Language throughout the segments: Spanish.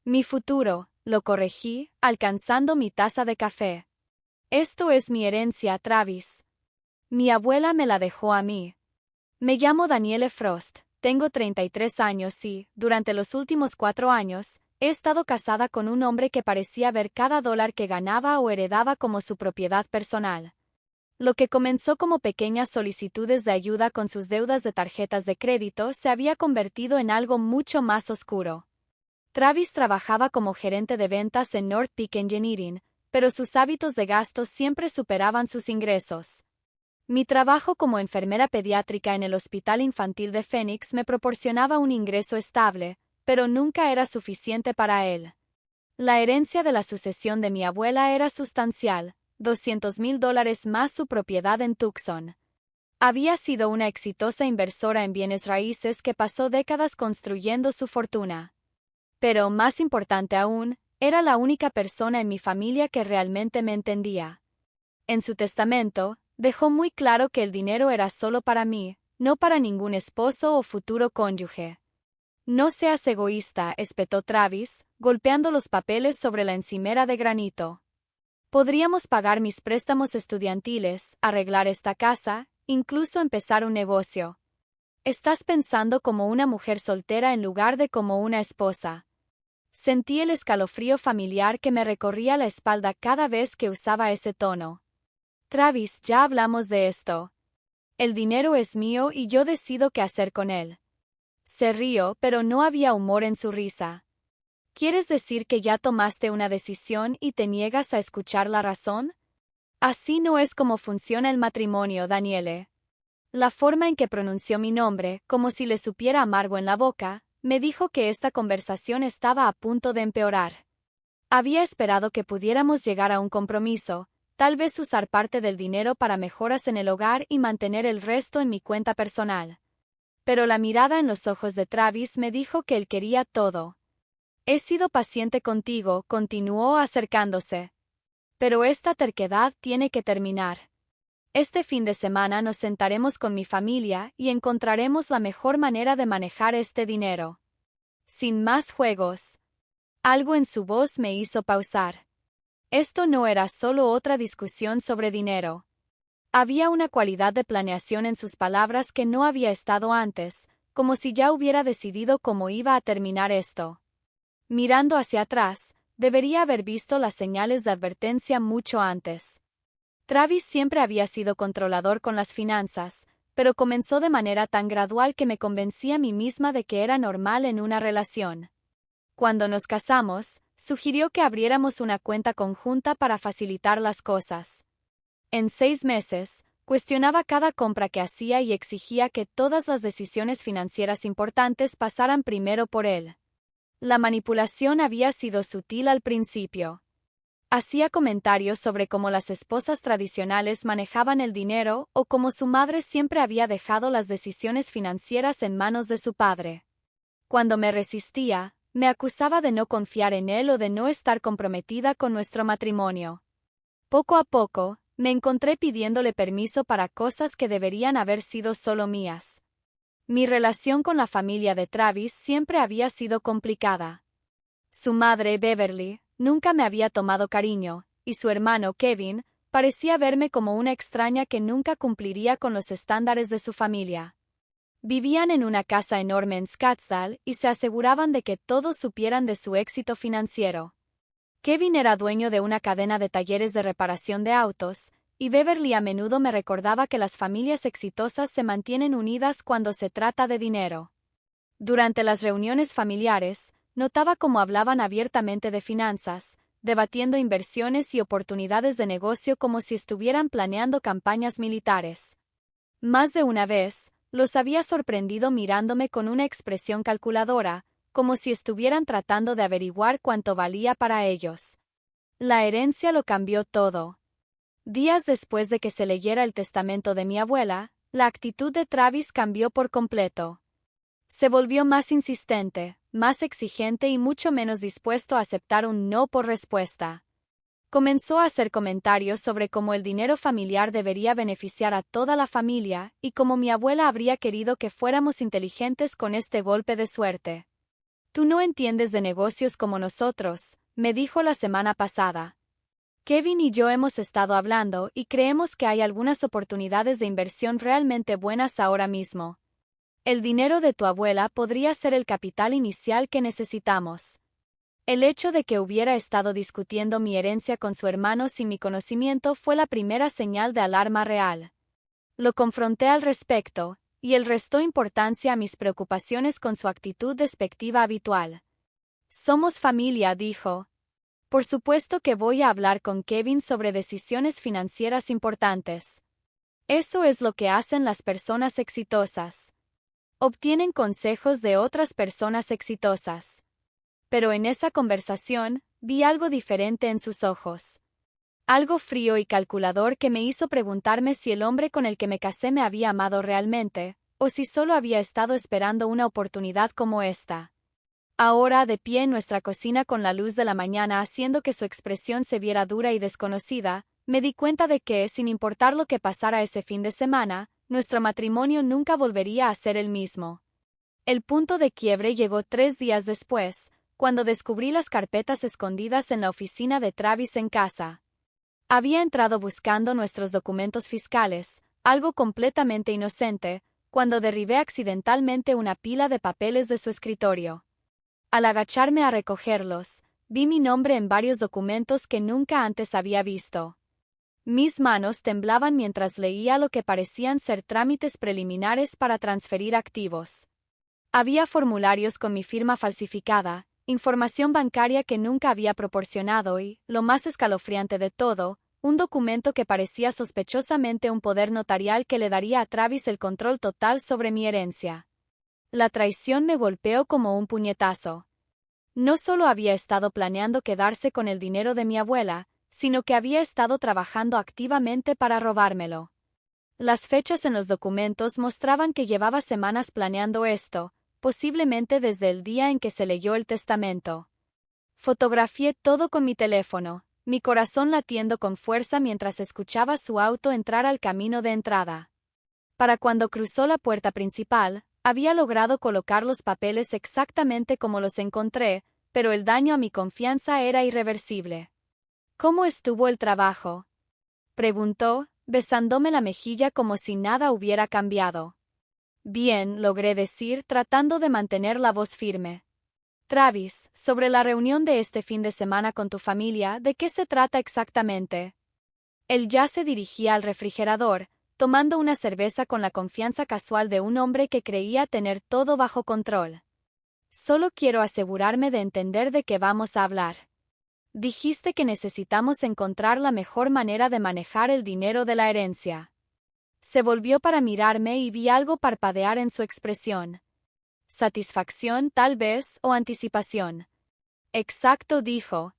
Mi futuro, lo corregí, alcanzando mi taza de café. Esto es mi herencia, Travis. Mi abuela me la dejó a mí. Me llamo Danielle Frost, tengo 33 años y, durante los últimos 4 años, he estado casada con un hombre que parecía ver cada dólar que ganaba o heredaba como su propiedad personal. Lo que comenzó como pequeñas solicitudes de ayuda con sus deudas de tarjetas de crédito se había convertido en algo mucho más oscuro. Travis trabajaba como gerente de ventas en North Peak Engineering, pero sus hábitos de gasto siempre superaban sus ingresos. Mi trabajo como enfermera pediátrica en el Hospital Infantil de Phoenix me proporcionaba un ingreso estable, pero nunca era suficiente para él. La herencia de la sucesión de mi abuela era sustancial, $200,000 más su propiedad en Tucson. Había sido una exitosa inversora en bienes raíces que pasó décadas construyendo su fortuna. Pero, más importante aún, era la única persona en mi familia que realmente me entendía. En su testamento, dejó muy claro que el dinero era solo para mí, no para ningún esposo o futuro cónyuge. No seas egoísta, espetó Travis, golpeando los papeles sobre la encimera de granito. Podríamos pagar mis préstamos estudiantiles, arreglar esta casa, incluso empezar un negocio. Estás pensando como una mujer soltera en lugar de como una esposa. Sentí el escalofrío familiar que me recorría la espalda cada vez que usaba ese tono. Travis, ya hablamos de esto. El dinero es mío y yo decido qué hacer con él. Se rió, pero no había humor en su risa. ¿Quieres decir que ya tomaste una decisión y te niegas a escuchar la razón? Así no es como funciona el matrimonio, Danielle. La forma en que pronunció mi nombre, como si le supiera amargo en la boca, me dijo que esta conversación estaba a punto de empeorar. Había esperado que pudiéramos llegar a un compromiso, tal vez usar parte del dinero para mejoras en el hogar y mantener el resto en mi cuenta personal. Pero la mirada en los ojos de Travis me dijo que él quería todo. He sido paciente contigo, continuó acercándose. Pero esta terquedad tiene que terminar. Este fin de semana nos sentaremos con mi familia y encontraremos la mejor manera de manejar este dinero. Sin más juegos. Algo en su voz me hizo pausar. Esto no era solo otra discusión sobre dinero. Había una cualidad de planeación en sus palabras que no había estado antes, como si ya hubiera decidido cómo iba a terminar esto. Mirando hacia atrás, debería haber visto las señales de advertencia mucho antes. Travis siempre había sido controlador con las finanzas, pero comenzó de manera tan gradual que me convencí a mí misma de que era normal en una relación. Cuando nos casamos, sugirió que abriéramos una cuenta conjunta para facilitar las cosas. En 6 meses, cuestionaba cada compra que hacía y exigía que todas las decisiones financieras importantes pasaran primero por él. La manipulación había sido sutil al principio. Hacía comentarios sobre cómo las esposas tradicionales manejaban el dinero o cómo su madre siempre había dejado las decisiones financieras en manos de su padre. Cuando me resistía, me acusaba de no confiar en él o de no estar comprometida con nuestro matrimonio. Poco a poco, me encontré pidiéndole permiso para cosas que deberían haber sido solo mías. Mi relación con la familia de Travis siempre había sido complicada. Su madre, Beverly, nunca me había tomado cariño, y su hermano, Kevin, parecía verme como una extraña que nunca cumpliría con los estándares de su familia. Vivían en una casa enorme en Scottsdale y se aseguraban de que todos supieran de su éxito financiero. Kevin era dueño de una cadena de talleres de reparación de autos, y Beverly a menudo me recordaba que las familias exitosas se mantienen unidas cuando se trata de dinero. Durante las reuniones familiares, notaba cómo hablaban abiertamente de finanzas, debatiendo inversiones y oportunidades de negocio como si estuvieran planeando campañas militares. Más de una vez, los había sorprendido mirándome con una expresión calculadora, como si estuvieran tratando de averiguar cuánto valía para ellos. La herencia lo cambió todo. Días después de que se leyera el testamento de mi abuela, la actitud de Travis cambió por completo. Se volvió más insistente, más exigente y mucho menos dispuesto a aceptar un no por respuesta. Comenzó a hacer comentarios sobre cómo el dinero familiar debería beneficiar a toda la familia y cómo mi abuela habría querido que fuéramos inteligentes con este golpe de suerte. Tú no entiendes de negocios como nosotros, me dijo la semana pasada. Kevin y yo hemos estado hablando y creemos que hay algunas oportunidades de inversión realmente buenas ahora mismo. El dinero de tu abuela podría ser el capital inicial que necesitamos. El hecho de que hubiera estado discutiendo mi herencia con su hermano sin mi conocimiento fue la primera señal de alarma real. Lo confronté al respecto, y él restó importancia a mis preocupaciones con su actitud despectiva habitual. Somos familia, dijo. Por supuesto que voy a hablar con Kevin sobre decisiones financieras importantes. Eso es lo que hacen las personas exitosas. Obtienen consejos de otras personas exitosas. Pero en esa conversación, vi algo diferente en sus ojos. Algo frío y calculador que me hizo preguntarme si el hombre con el que me casé me había amado realmente, o si solo había estado esperando una oportunidad como esta. Ahora, de pie en nuestra cocina con la luz de la mañana haciendo que su expresión se viera dura y desconocida, me di cuenta de que, sin importar lo que pasara ese fin de semana, nuestro matrimonio nunca volvería a ser el mismo. El punto de quiebre llegó 3 días después, cuando descubrí las carpetas escondidas en la oficina de Travis en casa. Había entrado buscando nuestros documentos fiscales, algo completamente inocente, cuando derribé accidentalmente una pila de papeles de su escritorio. Al agacharme a recogerlos, vi mi nombre en varios documentos que nunca antes había visto. Mis manos temblaban mientras leía lo que parecían ser trámites preliminares para transferir activos. Había formularios con mi firma falsificada, información bancaria que nunca había proporcionado y, lo más escalofriante de todo, un documento que parecía sospechosamente un poder notarial que le daría a Travis el control total sobre mi herencia. La traición me golpeó como un puñetazo. No solo había estado planeando quedarse con el dinero de mi abuela, sino que había estado trabajando activamente para robármelo. Las fechas en los documentos mostraban que llevaba semanas planeando esto, posiblemente desde el día en que se leyó el testamento. Fotografié todo con mi teléfono, mi corazón latiendo con fuerza mientras escuchaba su auto entrar al camino de entrada. Para cuando cruzó la puerta principal, había logrado colocar los papeles exactamente como los encontré, pero el daño a mi confianza era irreversible. ¿Cómo estuvo el trabajo?, preguntó, besándome la mejilla como si nada hubiera cambiado. Bien, logré decir, tratando de mantener la voz firme. Travis, sobre la reunión de este fin de semana con tu familia, ¿de qué se trata exactamente? Él ya se dirigía al refrigerador, tomando una cerveza con la confianza casual de un hombre que creía tener todo bajo control. Solo quiero asegurarme de entender de qué vamos a hablar. Dijiste que necesitamos encontrar la mejor manera de manejar el dinero de la herencia. Se volvió para mirarme y vi algo parpadear en su expresión. Satisfacción, tal vez, o anticipación. Exacto, dijo.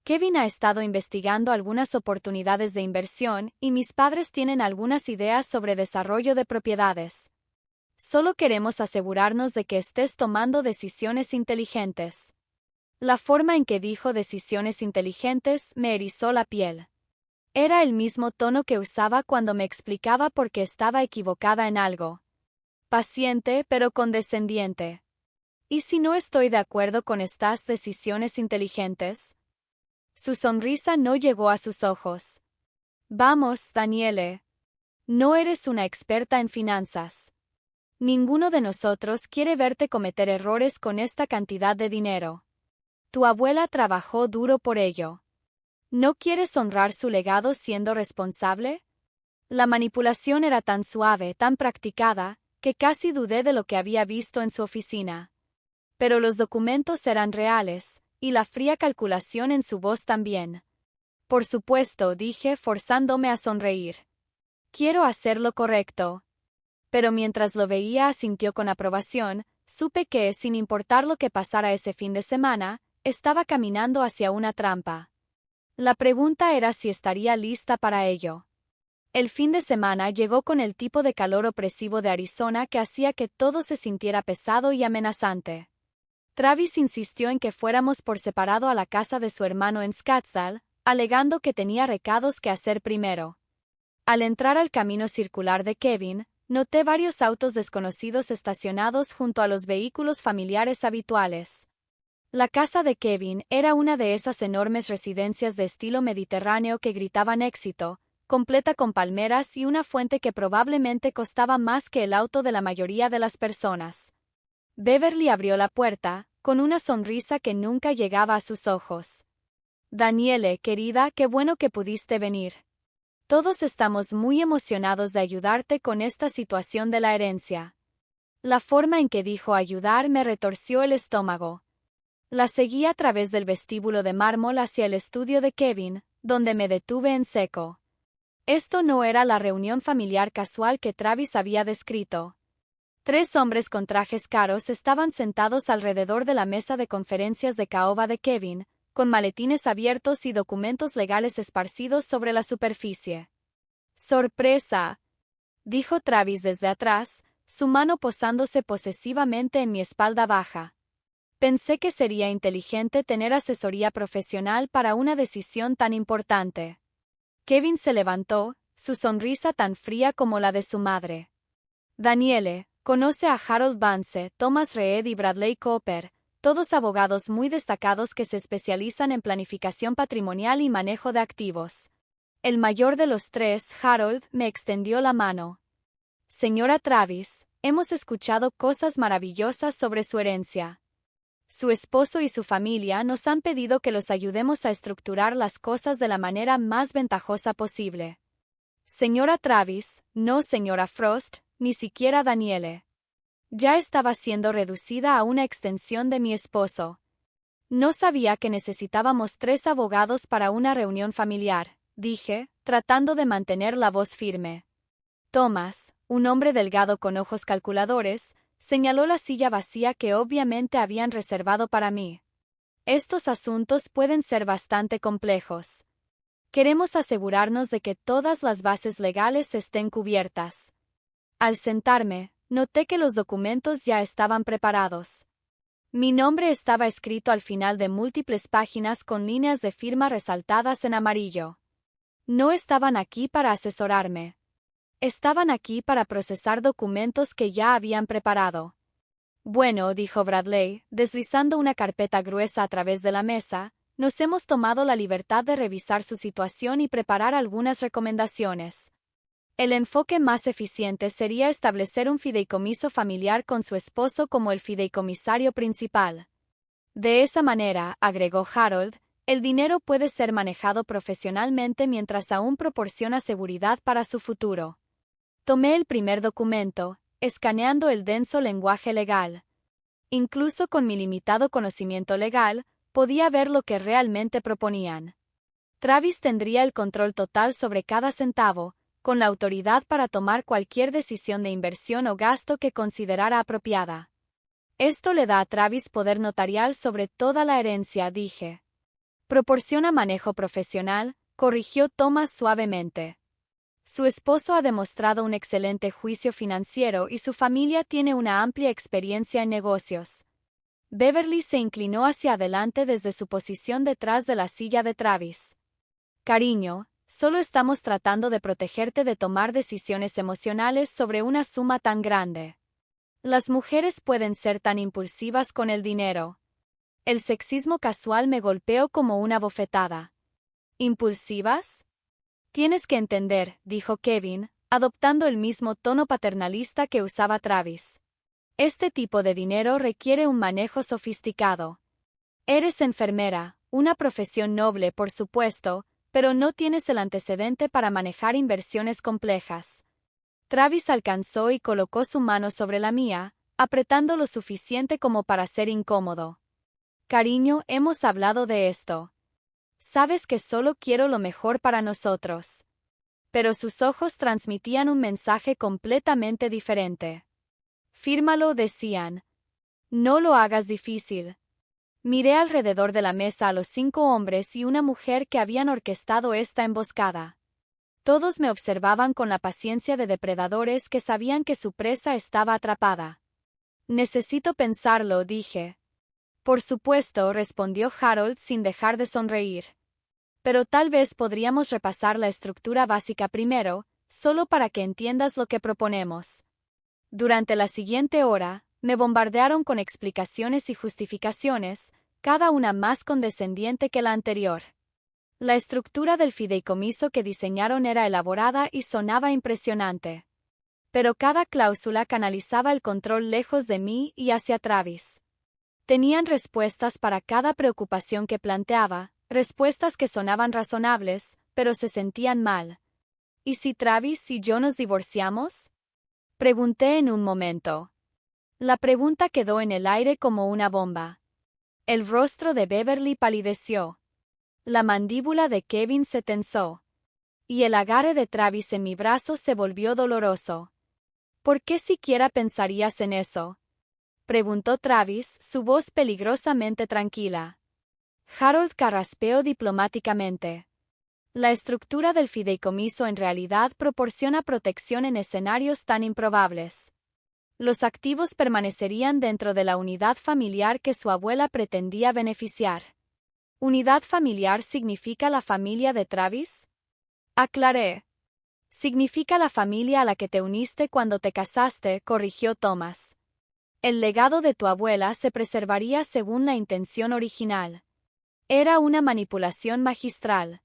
Kevin ha estado investigando algunas oportunidades de inversión y mis padres tienen algunas ideas sobre desarrollo de propiedades. Solo queremos asegurarnos de que estés tomando decisiones inteligentes. La forma en que dijo decisiones inteligentes me erizó la piel. Era el mismo tono que usaba cuando me explicaba por qué estaba equivocada en algo. Paciente, pero condescendiente. ¿Y si no estoy de acuerdo con estas decisiones inteligentes? Su sonrisa no llegó a sus ojos. Vamos, Daniele. No eres una experta en finanzas. Ninguno de nosotros quiere verte cometer errores con esta cantidad de dinero. Tu abuela trabajó duro por ello. ¿No quieres honrar su legado siendo responsable? La manipulación era tan suave, tan practicada, que casi dudé de lo que había visto en su oficina. Pero los documentos eran reales, y la fría calculación en su voz también. Por supuesto, dije, forzándome a sonreír. Quiero hacer lo correcto. Pero mientras lo veía asintió con aprobación, supe que, sin importar lo que pasara ese fin de semana, estaba caminando hacia una trampa. La pregunta era si estaría lista para ello. El fin de semana llegó con el tipo de calor opresivo de Arizona que hacía que todo se sintiera pesado y amenazante. Travis insistió en que fuéramos por separado a la casa de su hermano en Scottsdale, alegando que tenía recados que hacer primero. Al entrar al camino circular de Kevin, noté varios autos desconocidos estacionados junto a los vehículos familiares habituales. La casa de Kevin era una de esas enormes residencias de estilo mediterráneo que gritaban éxito, completa con palmeras y una fuente que probablemente costaba más que el auto de la mayoría de las personas. Beverly abrió la puerta, con una sonrisa que nunca llegaba a sus ojos. Daniele, querida, qué bueno que pudiste venir. Todos estamos muy emocionados de ayudarte con esta situación de la herencia. La forma en que dijo ayudar me retorció el estómago. La seguí a través del vestíbulo de mármol hacia el estudio de Kevin, donde me detuve en seco. Esto no era la reunión familiar casual que Travis había descrito. 3 hombres con trajes caros estaban sentados alrededor de la mesa de conferencias de caoba de Kevin, con maletines abiertos y documentos legales esparcidos sobre la superficie. ¡Sorpresa!, dijo Travis desde atrás, su mano posándose posesivamente en mi espalda baja. Pensé que sería inteligente tener asesoría profesional para una decisión tan importante. Kevin se levantó, su sonrisa tan fría como la de su madre. Daniele, conoce a Harold Vance, Thomas Reed y Bradley Cooper, todos abogados muy destacados que se especializan en planificación patrimonial y manejo de activos. El mayor de los 3, Harold, me extendió la mano. Señora Travis, hemos escuchado cosas maravillosas sobre su herencia. Su esposo y su familia nos han pedido que los ayudemos a estructurar las cosas de la manera más ventajosa posible. Señora Travis, no señora Frost, ni siquiera Daniele. Ya estaba siendo reducida a una extensión de mi esposo. No sabía que necesitábamos 3 abogados para una reunión familiar, dije, tratando de mantener la voz firme. Thomas, un hombre delgado con ojos calculadores, señaló la silla vacía que obviamente habían reservado para mí. Estos asuntos pueden ser bastante complejos. Queremos asegurarnos de que todas las bases legales estén cubiertas. Al sentarme, noté que los documentos ya estaban preparados. Mi nombre estaba escrito al final de múltiples páginas con líneas de firma resaltadas en amarillo. No estaban aquí para asesorarme. Estaban aquí para procesar documentos que ya habían preparado. Bueno, dijo Bradley, deslizando una carpeta gruesa a través de la mesa, nos hemos tomado la libertad de revisar su situación y preparar algunas recomendaciones. El enfoque más eficiente sería establecer un fideicomiso familiar con su esposo como el fideicomisario principal. De esa manera, agregó Harold, el dinero puede ser manejado profesionalmente mientras aún proporciona seguridad para su futuro. Tomé el primer documento, escaneando el denso lenguaje legal. Incluso con mi limitado conocimiento legal, podía ver lo que realmente proponían. Travis tendría el control total sobre cada centavo, con la autoridad para tomar cualquier decisión de inversión o gasto que considerara apropiada. Esto le da a Travis poder notarial sobre toda la herencia, dije. Proporciona manejo profesional, corrigió Thomas suavemente. Su esposo ha demostrado un excelente juicio financiero y su familia tiene una amplia experiencia en negocios. Beverly se inclinó hacia adelante desde su posición detrás de la silla de Travis. Cariño, solo estamos tratando de protegerte de tomar decisiones emocionales sobre una suma tan grande. Las mujeres pueden ser tan impulsivas con el dinero. El sexismo casual me golpeó como una bofetada. ¿Impulsivas? Tienes que entender, dijo Kevin, adoptando el mismo tono paternalista que usaba Travis. Este tipo de dinero requiere un manejo sofisticado. Eres enfermera, una profesión noble por supuesto, pero no tienes el antecedente para manejar inversiones complejas. Travis alcanzó y colocó su mano sobre la mía, apretando lo suficiente como para ser incómodo. Cariño, hemos hablado de esto. Sabes que solo quiero lo mejor para nosotros. Pero sus ojos transmitían un mensaje completamente diferente. Fírmalo, decían. No lo hagas difícil. Miré alrededor de la mesa a los 5 hombres y una mujer que habían orquestado esta emboscada. Todos me observaban con la paciencia de depredadores que sabían que su presa estaba atrapada. Necesito pensarlo, dije. Por supuesto, respondió Harold sin dejar de sonreír. Pero tal vez podríamos repasar la estructura básica primero, solo para que entiendas lo que proponemos. Durante la siguiente hora, me bombardearon con explicaciones y justificaciones, cada una más condescendiente que la anterior. La estructura del fideicomiso que diseñaron era elaborada y sonaba impresionante. Pero cada cláusula canalizaba el control lejos de mí y hacia Travis. Tenían respuestas para cada preocupación que planteaba, respuestas que sonaban razonables, pero se sentían mal. ¿Y si Travis y yo nos divorciamos? Pregunté en un momento. La pregunta quedó en el aire como una bomba. El rostro de Beverly palideció. La mandíbula de Kevin se tensó. Y el agarre de Travis en mi brazo se volvió doloroso. ¿Por qué siquiera pensarías en eso? Preguntó Travis, su voz peligrosamente tranquila. Harold carraspeó diplomáticamente. La estructura del fideicomiso en realidad proporciona protección en escenarios tan improbables. Los activos permanecerían dentro de la unidad familiar que su abuela pretendía beneficiar. ¿Unidad familiar significa la familia de Travis? Aclaré. Significa la familia a la que te uniste cuando te casaste, corrigió Thomas. El legado de tu abuela se preservaría según la intención original. Era una manipulación magistral.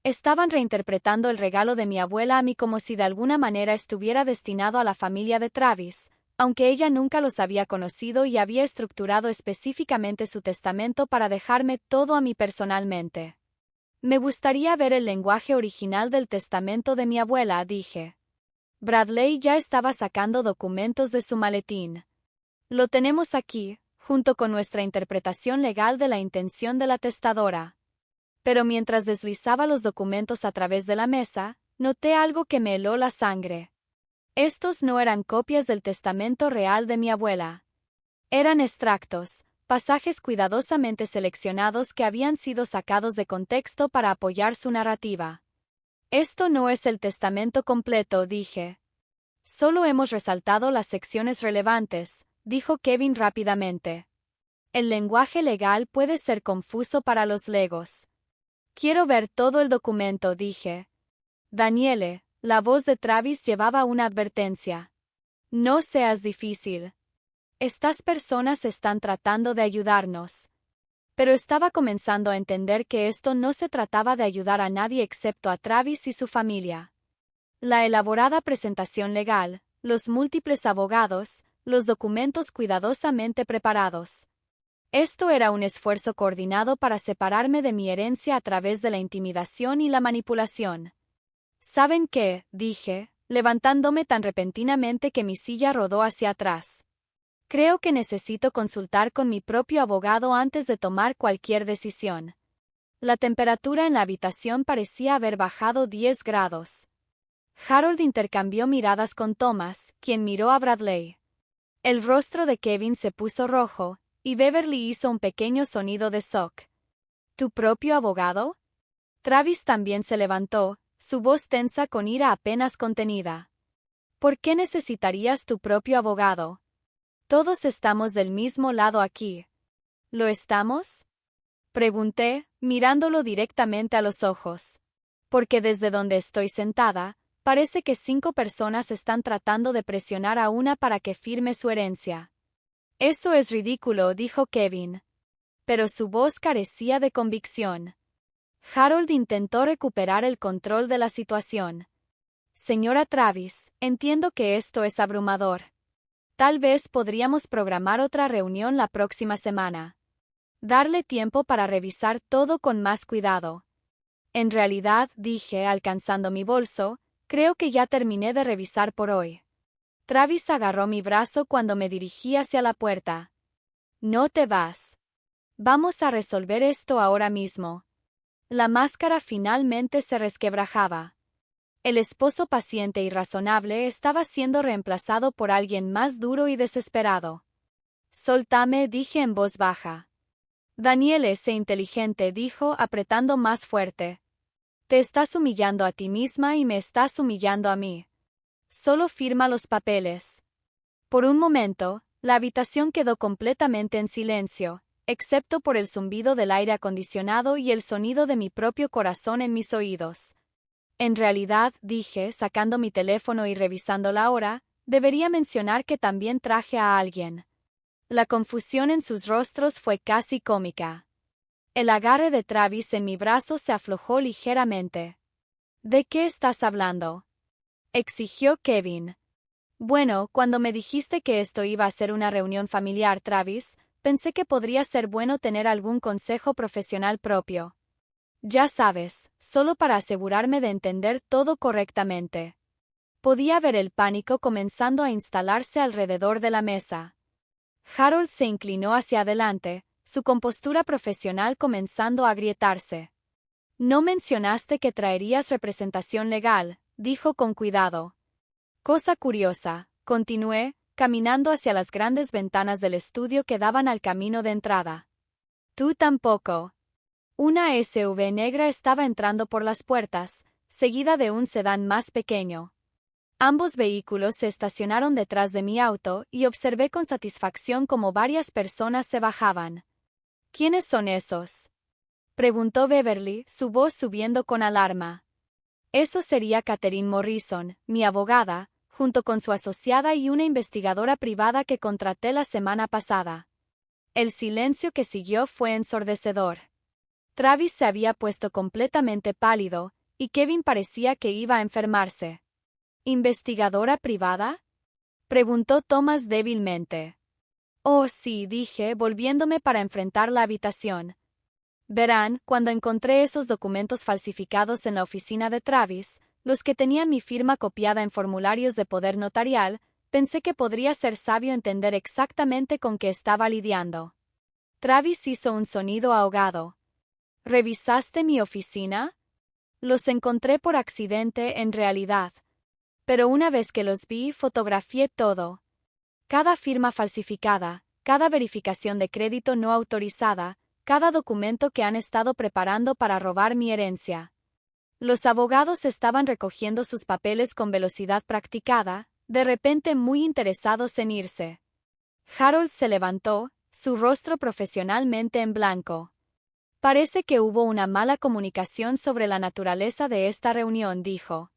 Estaban reinterpretando el regalo de mi abuela a mí como si de alguna manera estuviera destinado a la familia de Travis, aunque ella nunca los había conocido y había estructurado específicamente su testamento para dejarme todo a mí personalmente. Me gustaría ver el lenguaje original del testamento de mi abuela, dije. Bradley ya estaba sacando documentos de su maletín. Lo tenemos aquí, junto con nuestra interpretación legal de la intención de la testadora. Pero mientras deslizaba los documentos a través de la mesa, noté algo que me heló la sangre. Estos no eran copias del testamento real de mi abuela. Eran extractos, pasajes cuidadosamente seleccionados que habían sido sacados de contexto para apoyar su narrativa. Esto no es el testamento completo, dije. Solo hemos resaltado las secciones relevantes, dijo Kevin rápidamente. El lenguaje legal puede ser confuso para los legos. Quiero ver todo el documento, dije. Daniele, la voz de Travis llevaba una advertencia. No seas difícil. Estas personas están tratando de ayudarnos. Pero estaba comenzando a entender que esto no se trataba de ayudar a nadie excepto a Travis y su familia. La elaborada presentación legal, los múltiples abogados, los documentos cuidadosamente preparados. Esto era un esfuerzo coordinado para separarme de mi herencia a través de la intimidación y la manipulación. ¿Saben qué?, dije, levantándome tan repentinamente que mi silla rodó hacia atrás. Creo que necesito consultar con mi propio abogado antes de tomar cualquier decisión. La temperatura en la habitación parecía haber bajado 10 grados. Harold intercambió miradas con Thomas, quien miró a Bradley. El rostro de Kevin se puso rojo, y Beverly hizo un pequeño sonido de shock. ¿Tu propio abogado? Travis también se levantó, su voz tensa con ira apenas contenida. ¿Por qué necesitarías tu propio abogado? Todos estamos del mismo lado aquí. ¿Lo estamos? Pregunté, mirándolo directamente a los ojos. Porque desde donde estoy sentada, parece que 5 personas están tratando de presionar a una para que firme su herencia. Eso es ridículo, dijo Kevin. Pero su voz carecía de convicción. Harold intentó recuperar el control de la situación. Señora Travis, entiendo que esto es abrumador. Tal vez podríamos programar otra reunión la próxima semana. Darle tiempo para revisar todo con más cuidado. En realidad, dije, alcanzando mi bolso, creo que ya terminé de revisar por hoy. Travis agarró mi brazo cuando me dirigí hacia la puerta. No te vas. Vamos a resolver esto ahora mismo. La máscara finalmente se resquebrajaba. El esposo paciente y razonable estaba siendo reemplazado por alguien más duro y desesperado. Soltame, dije en voz baja. Daniele, sé inteligente, dijo, apretando más fuerte. Te estás humillando a ti misma y me estás humillando a mí. Solo firma los papeles. Por un momento, la habitación quedó completamente en silencio, excepto por el zumbido del aire acondicionado y el sonido de mi propio corazón en mis oídos. En realidad, dije, sacando mi teléfono y revisando la hora, debería mencionar que también traje a alguien. La confusión en sus rostros fue casi cómica. El agarre de Travis en mi brazo se aflojó ligeramente. ¿De qué estás hablando?, exigió Kevin. Bueno, cuando me dijiste que esto iba a ser una reunión familiar, Travis, pensé que podría ser bueno tener algún consejo profesional propio. Ya sabes, solo para asegurarme de entender todo correctamente. Podía ver el pánico comenzando a instalarse alrededor de la mesa. Harold se inclinó hacia adelante, su compostura profesional comenzando a agrietarse. No mencionaste que traerías representación legal, dijo con cuidado. Cosa curiosa, continué, caminando hacia las grandes ventanas del estudio que daban al camino de entrada. Tú tampoco. Una SUV negra estaba entrando por las puertas, seguida de un sedán más pequeño. Ambos vehículos se estacionaron detrás de mi auto y observé con satisfacción cómo varias personas se bajaban. ¿Quiénes son esos?, preguntó Beverly, su voz subiendo con alarma. Eso sería Catherine Morrison, mi abogada, junto con su asociada y una investigadora privada que contraté la semana pasada. El silencio que siguió fue ensordecedor. Travis se había puesto completamente pálido, y Kevin parecía que iba a enfermarse. ¿Investigadora privada?, preguntó Thomas débilmente. Oh, sí, dije, volviéndome para enfrentar la habitación. Verán, cuando encontré esos documentos falsificados en la oficina de Travis, los que tenían mi firma copiada en formularios de poder notarial, pensé que podría ser sabio entender exactamente con qué estaba lidiando. Travis hizo un sonido ahogado. ¿Revisaste mi oficina? Los encontré por accidente en realidad. Pero una vez que los vi, fotografié todo. Cada firma falsificada, cada verificación de crédito no autorizada, cada documento que han estado preparando para robar mi herencia. Los abogados estaban recogiendo sus papeles con velocidad practicada, de repente muy interesados en irse. Harold se levantó, su rostro profesionalmente en blanco. Parece que hubo una mala comunicación sobre la naturaleza de esta reunión, dijo.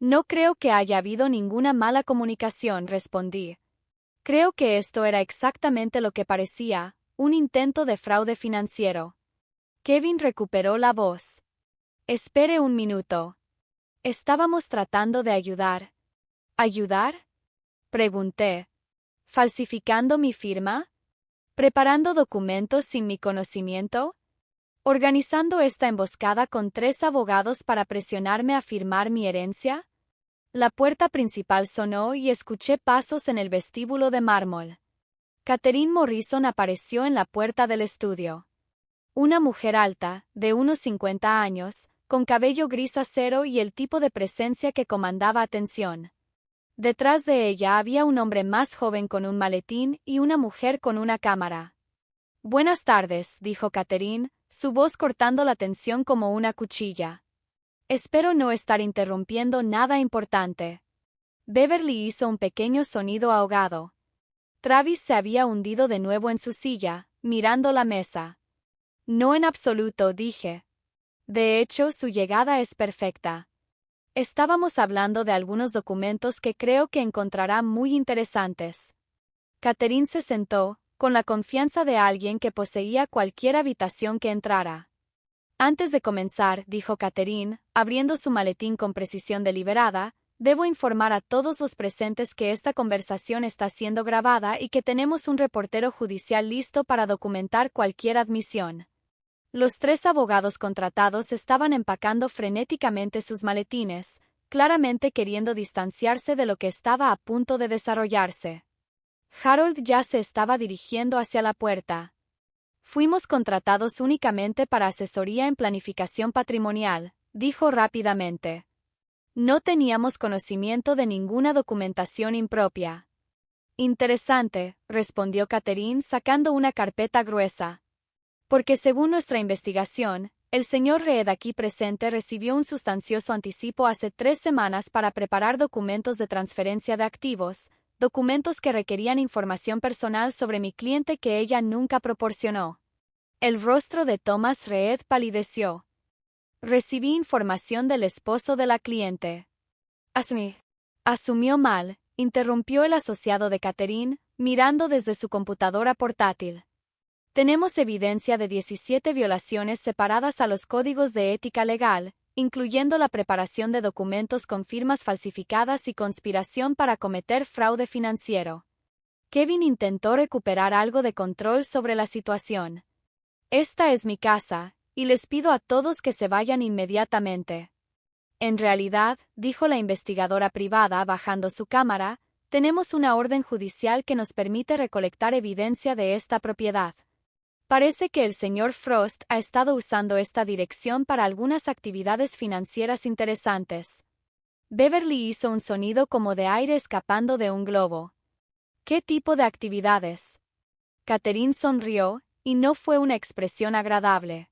No creo que haya habido ninguna mala comunicación, respondí. Creo que esto era exactamente lo que parecía, un intento de fraude financiero. Kevin recuperó la voz. Espere un minuto. Estábamos tratando de ayudar. ¿Ayudar?, pregunté. ¿Falsificando mi firma? ¿Preparando documentos sin mi conocimiento? ¿Organizando esta emboscada con 3 abogados para presionarme a firmar mi herencia? La puerta principal sonó y escuché pasos en el vestíbulo de mármol. Catherine Morrison apareció en la puerta del estudio. Una mujer alta, de unos 50 años, con cabello gris acero y el tipo de presencia que comandaba atención. Detrás de ella había un hombre más joven con un maletín y una mujer con una cámara. Buenas tardes, dijo Catherine, su voz cortando la tensión como una cuchilla. Espero no estar interrumpiendo nada importante. Beverly hizo un pequeño sonido ahogado. Travis se había hundido de nuevo en su silla, mirando la mesa. No en absoluto, dije. De hecho, su llegada es perfecta. Estábamos hablando de algunos documentos que creo que encontrará muy interesantes. Catherine se sentó, con la confianza de alguien que poseía cualquier habitación que entrara. Antes de comenzar, dijo Catherine, abriendo su maletín con precisión deliberada, debo informar a todos los presentes que esta conversación está siendo grabada y que tenemos un reportero judicial listo para documentar cualquier admisión. Los 3 abogados contratados estaban empacando frenéticamente sus maletines, claramente queriendo distanciarse de lo que estaba a punto de desarrollarse. Harold ya se estaba dirigiendo hacia la puerta. Fuimos contratados únicamente para asesoría en planificación patrimonial, dijo rápidamente. No teníamos conocimiento de ninguna documentación impropia. Interesante, respondió Catherine sacando una carpeta gruesa. Porque según nuestra investigación, el señor Reed aquí presente recibió un sustancioso anticipo hace 3 semanas para preparar documentos de transferencia de activos, documentos que requerían información personal sobre mi cliente que ella nunca proporcionó. El rostro de Thomas Reed palideció. Recibí información del esposo de la cliente. Asumió mal, interrumpió el asociado de Catherine, mirando desde su computadora portátil. Tenemos evidencia de 17 violaciones separadas a los códigos de ética legal, incluyendo la preparación de documentos con firmas falsificadas y conspiración para cometer fraude financiero. Kevin intentó recuperar algo de control sobre la situación. Esta es mi casa, y les pido a todos que se vayan inmediatamente. En realidad, dijo la investigadora privada bajando su cámara, tenemos una orden judicial que nos permite recolectar evidencia de esta propiedad. Parece que el señor Frost ha estado usando esta dirección para algunas actividades financieras interesantes. Beverly hizo un sonido como de aire escapando de un globo. ¿Qué tipo de actividades? Catherine sonrió, y no fue una expresión agradable.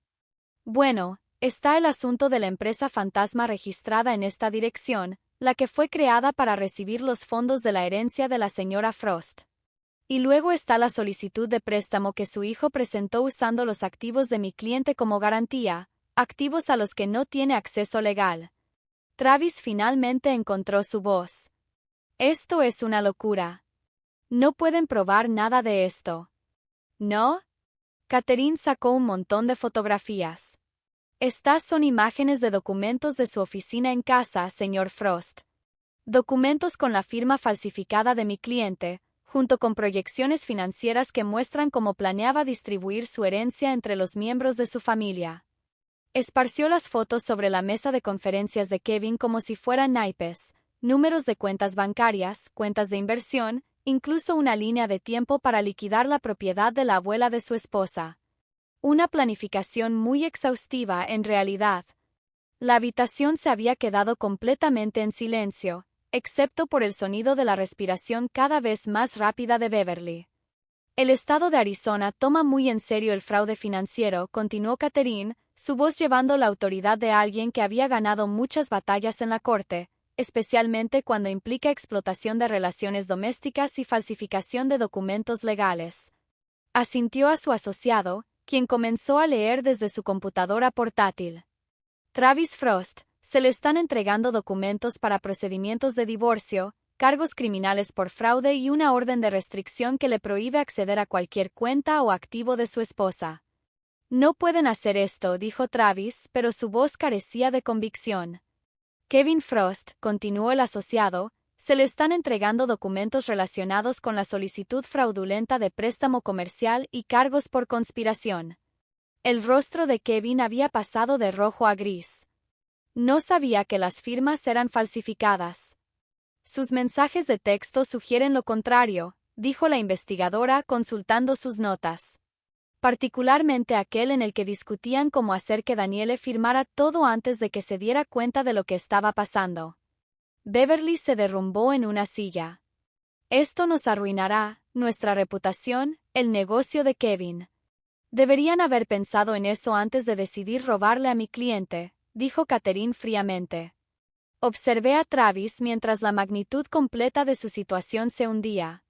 Bueno, está el asunto de la empresa fantasma registrada en esta dirección, la que fue creada para recibir los fondos de la herencia de la señora Frost. Y luego está la solicitud de préstamo que su hijo presentó usando los activos de mi cliente como garantía, activos a los que no tiene acceso legal. Travis finalmente encontró su voz. Esto es una locura. No pueden probar nada de esto. ¿No? Catherine sacó un montón de fotografías. Estas son imágenes de documentos de su oficina en casa, señor Frost. Documentos con la firma falsificada de mi cliente, junto con proyecciones financieras que muestran cómo planeaba distribuir su herencia entre los miembros de su familia. Esparció las fotos sobre la mesa de conferencias de Kevin como si fueran naipes, números de cuentas bancarias, cuentas de inversión, incluso una línea de tiempo para liquidar la propiedad de la abuela de su esposa. Una planificación muy exhaustiva en realidad. La habitación se había quedado completamente en silencio, excepto por el sonido de la respiración cada vez más rápida de Beverly. El estado de Arizona toma muy en serio el fraude financiero, continuó Catherine, su voz llevando la autoridad de alguien que había ganado muchas batallas en la corte, especialmente cuando implica explotación de relaciones domésticas y falsificación de documentos legales. Asintió a su asociado, quien comenzó a leer desde su computadora portátil. Travis Frost, se le están entregando documentos para procedimientos de divorcio, cargos criminales por fraude y una orden de restricción que le prohíbe acceder a cualquier cuenta o activo de su esposa. No pueden hacer esto, dijo Travis, pero su voz carecía de convicción. Kevin Frost, continuó el asociado, se le están entregando documentos relacionados con la solicitud fraudulenta de préstamo comercial y cargos por conspiración. El rostro de Kevin había pasado de rojo a gris. No sabía que las firmas eran falsificadas. Sus mensajes de texto sugieren lo contrario, dijo la investigadora consultando sus notas. Particularmente aquel en el que discutían cómo hacer que Danielle firmara todo antes de que se diera cuenta de lo que estaba pasando. Beverly se derrumbó en una silla. Esto nos arruinará, nuestra reputación, el negocio de Kevin. Deberían haber pensado en eso antes de decidir robarle a mi cliente, dijo Catherine fríamente. Observé a Travis mientras la magnitud completa de su situación se hundía.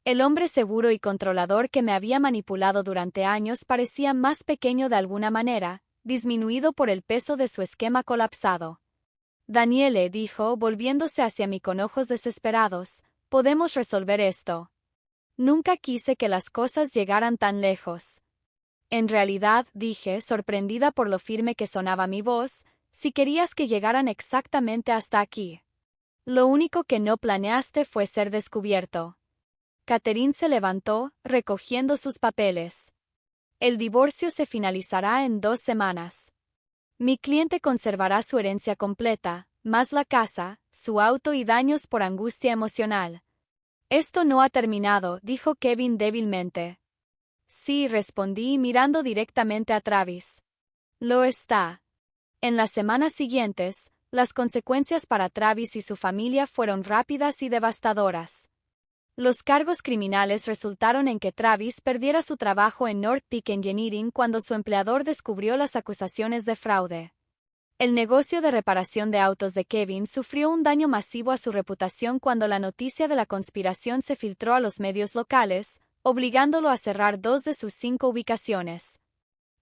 El hombre seguro y controlador que me había manipulado durante años parecía más pequeño de alguna manera, disminuido por el peso de su esquema colapsado. Danielle dijo, volviéndose hacia mí con ojos desesperados, podemos resolver esto. Nunca quise que las cosas llegaran tan lejos. En realidad, dije, sorprendida por lo firme que sonaba mi voz, si querías que llegaran exactamente hasta aquí. Lo único que no planeaste fue ser descubierto. Catherine se levantó, recogiendo sus papeles. El divorcio se finalizará en 2 semanas. Mi cliente conservará su herencia completa, más la casa, su auto y daños por angustia emocional. Esto no ha terminado, dijo Kevin débilmente. Sí, respondí mirando directamente a Travis. Lo está. En las semanas siguientes, las consecuencias para Travis y su familia fueron rápidas y devastadoras. Los cargos criminales resultaron en que Travis perdiera su trabajo en North Peak Engineering cuando su empleador descubrió las acusaciones de fraude. El negocio de reparación de autos de Kevin sufrió un daño masivo a su reputación cuando la noticia de la conspiración se filtró a los medios locales, obligándolo a cerrar 2 de sus 5 ubicaciones.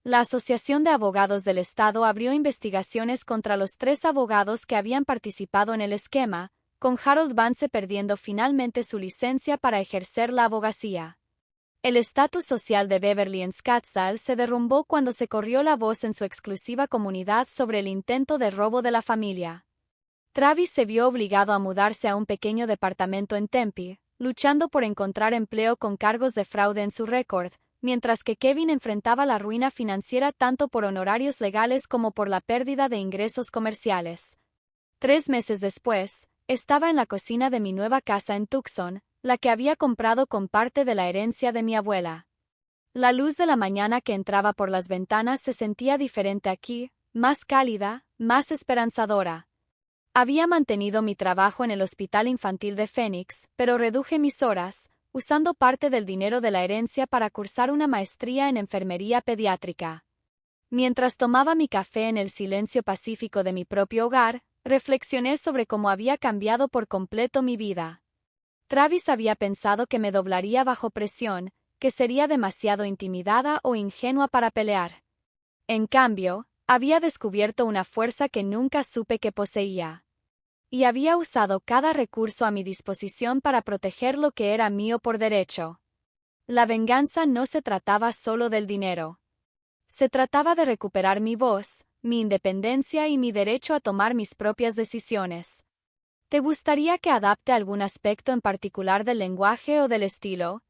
La Asociación de Abogados del Estado abrió investigaciones contra los 3 abogados que habían participado en el esquema, con Harold Vance perdiendo finalmente su licencia para ejercer la abogacía. El estatus social de Beverly en Scottsdale se derrumbó cuando se corrió la voz en su exclusiva comunidad sobre el intento de robo de la familia. Travis se vio obligado a mudarse a un pequeño departamento en Tempe, luchando por encontrar empleo con cargos de fraude en su récord, mientras que Kevin enfrentaba la ruina financiera tanto por honorarios legales como por la pérdida de ingresos comerciales. 3 meses después, estaba en la cocina de mi nueva casa en Tucson, la que había comprado con parte de la herencia de mi abuela. La luz de la mañana que entraba por las ventanas se sentía diferente aquí, más cálida, más esperanzadora. Había mantenido mi trabajo en el Hospital Infantil de Phoenix, pero reduje mis horas, usando parte del dinero de la herencia para cursar una maestría en enfermería pediátrica. Mientras tomaba mi café en el silencio pacífico de mi propio hogar, reflexioné sobre cómo había cambiado por completo mi vida. Travis había pensado que me doblaría bajo presión, que sería demasiado intimidada o ingenua para pelear. En cambio, había descubierto una fuerza que nunca supe que poseía. Y había usado cada recurso a mi disposición para proteger lo que era mío por derecho. La venganza no se trataba solo del dinero. Se trataba de recuperar mi voz, mi independencia y mi derecho a tomar mis propias decisiones. ¿Te gustaría que adapte algún aspecto en particular del lenguaje o del estilo?